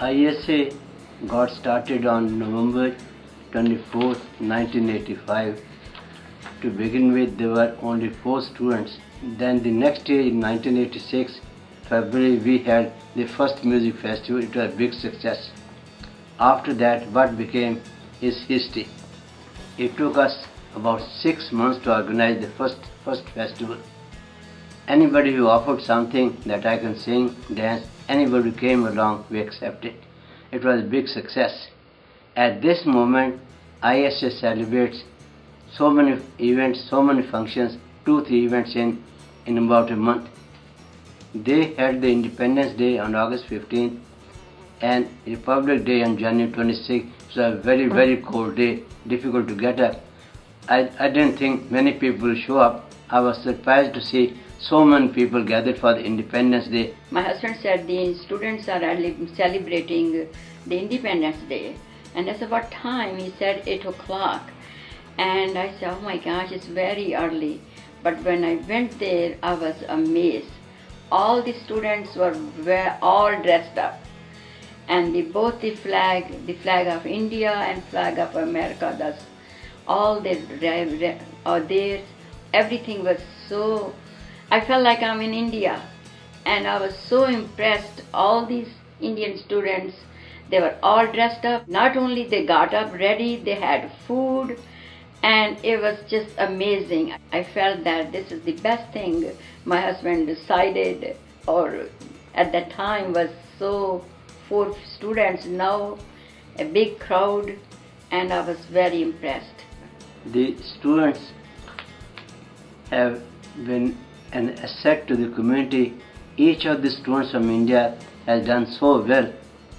ISA got started on November 24, 1985. To begin with, there were only 4 students. Then the next year, in 1986, February, we had the first music festival. It was a big success. After that, what became is history. It took us about 6 months to organize the first festival. Anybody who offered something that I can sing, dance, anybody who came along, we accepted. It was a big success. At this moment, ISA celebrates so many events, so many functions, 2-3 events in about a month. They had the Independence Day on August 15th and Republic Day on January 26th. It was a very, very cold day, difficult to get up. I didn't think many people would show up. I was surprised to see so many people gathered for the Independence Day. My husband said the students are celebrating the Independence Day. And I said, what time? He said 8 o'clock. And I said, oh my gosh, it's very early. But when I went there, I was amazed. All the students were all dressed up. And both the flag of India and flag of America, that's all there. Everything was so, I felt like I'm in India. And I was so impressed. All these Indian students, they were all dressed up. Not only they got up ready, they had food. And it was just amazing. I felt that this is the best thing my husband decided, or at that time was so 4 students, now a big crowd, and I was very impressed. The students have been an asset to the community. Each of the students from India has done so well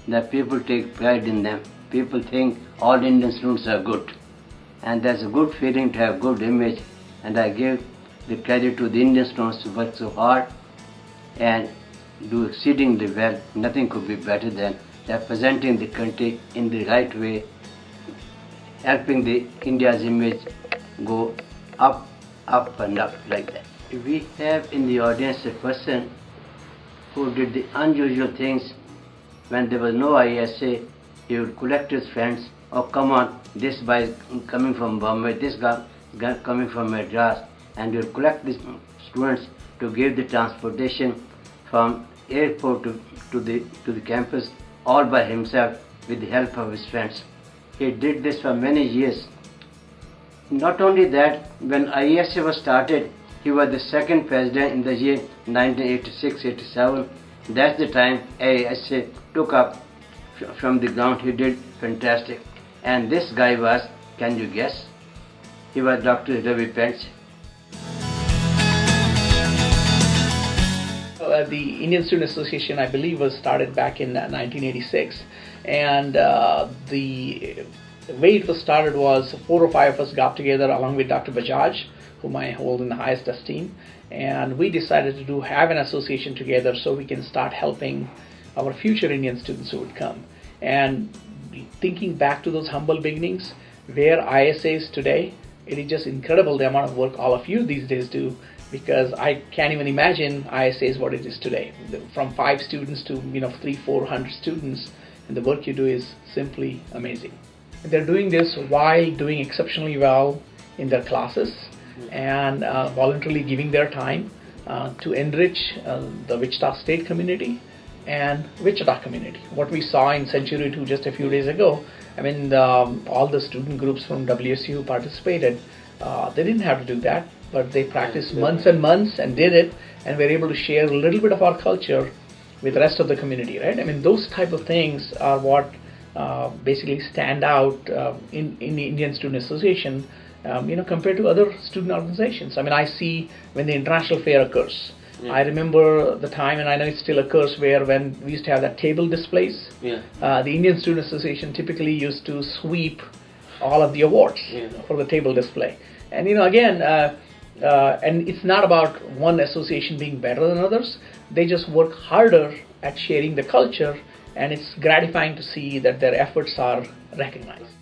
that people take pride in them. People think all Indian students are good. And there's a good feeling to have good image, and I give the credit to the Indian students who work so hard and do exceedingly well. Nothing could be better than representing the country in the right way, helping the India's image go up and up like that. We have in the audience a person who did the unusual things. When there was no ISA, he would collect his friends. Oh, come on, this guy is coming from Bombay, this guy is coming from Madras, and he would collect the students to give the transportation from airport to the campus all by himself with the help of his friends. He did this for many years. Not only that, when ISA was started, he was the 2nd president in the year 1986-87. That's the time ISA took up from the ground. He did fantastic. And this guy was, can you guess? He was Dr. Ravi Pendse. The Indian Student Association, I believe, was started back in 1986. And the way it was started was 4 or 5 of us got together along with Dr. Bajaj, whom I hold in the highest esteem. And we decided to have an association together so we can start helping our future Indian students who would come. And thinking back to those humble beginnings, where ISA is today, it is just incredible the amount of work all of you these days do, because I can't even imagine ISA is what it is today. From 5 students to 300-400 students, and the work you do is simply amazing. And they're doing this while doing exceptionally well in their classes and voluntarily giving their time to enrich the Wichita State community and Wichita community. What we saw in Century 2 just a few days ago, I mean, all the student groups from WSU who participated, they didn't have to do that, but they practiced months and months and did it, and were able to share a little bit of our culture with the rest of the community, right? I mean, those type of things are what basically stand out in the Indian Student Association, compared to other student organizations. I mean, I see when the international fair occurs, I remember the time, and I know it still occurs, where when we used to have that table displays, the Indian Student Association typically used to sweep all of the awards for the table display. And again, and it's not about one association being better than others. They just work harder at sharing the culture, and it's gratifying to see that their efforts are recognized.